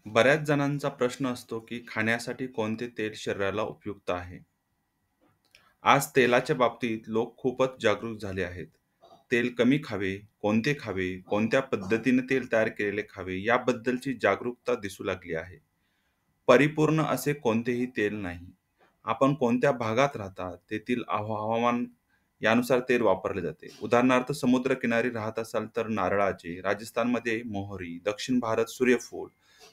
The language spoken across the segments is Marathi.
बऱ्याच जणांचा प्रश्न असतो, की खाण्यासाठी कोणते तेल शरीराला उपयुक्त आहे? आज तेलाच्या बाबतीत लोक खूपच जागरूक झाले आहेत. तेल कमी खावे, कोणते खावे, कोणत्या पद्धतीने तेल तयार केलेले खावे, याबद्दलची जागरूकता दिसू लागली आहे. परिपूर्ण असे कोणतेही तेल नाही. आपण कोणत्या भागात राहता, तेथील हवामान यानुसार तेल वापरले जाते. उदाहरणार्थ समुद्रकिनारी राहत असाल तर नारळाचे, राजस्थानमध्ये मोहरी, दक्षिण भारत सूर्यफूल,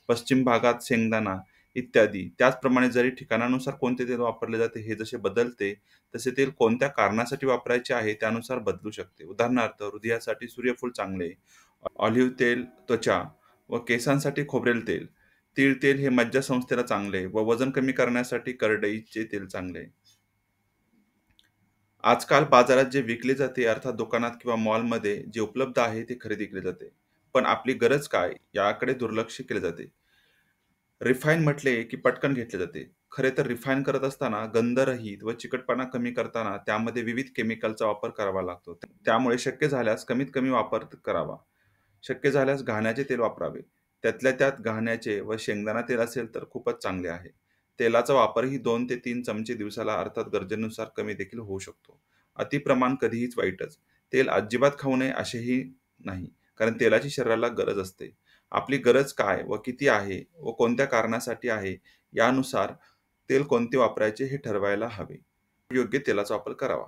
पश्चिम भागात शेंगदाणा इत्यादी. त्याचप्रमाणे जरी ठिकाणानुसार कोणते तेल वापरले जाते हे जसे बदलते, तसे तेल कोणत्या कारणासाठी वापरायचे आहे त्यानुसार बदलू शकते. उदाहरणार्थ हृदयासाठी सूर्यफूल चांगले, ऑलिव्ह तेल त्वचा व केसांसाठी खोबरेल तेल, तीळ तेल हे मज्जासंस्थेला चांगले व वजन कमी करण्यासाठी करडईचे तेल चांगले. आजकाल बाजारात जे विकले जाते अर्थात दुकानात किंवा मॉलमध्ये जे उपलब्ध आहे ते खरेदी केले जाते. पण आपली गरज काय याकडे दुर्लक्ष केले जाते. रिफाईन म्हटले की पटकन घेतले जाते. खरे तर रिफाईन करत असताना गंधरहित व चिकटपणा कमी करताना त्यामध्ये विविध केमिकलचा वापर करावा लागतो. त्यामुळे शक्य झाल्यास कमीत कमी वापर करावा. शक्य झाल्यास घाण्याचे तेल वापरावे. त्यातल्या त्यात घाण्याचे व शेंगदाणा तेल असेल तर खूपच चांगले आहे. तेलाचा वापरही 2 ते 3 चमचे दिवसाला अर्थात गरजेनुसार कमी देखील होऊ शकतो. अतिप्रमाण कधीच वाईटच. तेल अजिबात खाऊ नये असेही नाही. कारण तेलाची शरीराला गरज असते. आपली गरज काय व किती आहे व कोणत्या कारणासाठी आहे यानुसार तेल कोणते वापरायचे हे ठरवायला हवे. योग्य तेलाचा वापर करावा.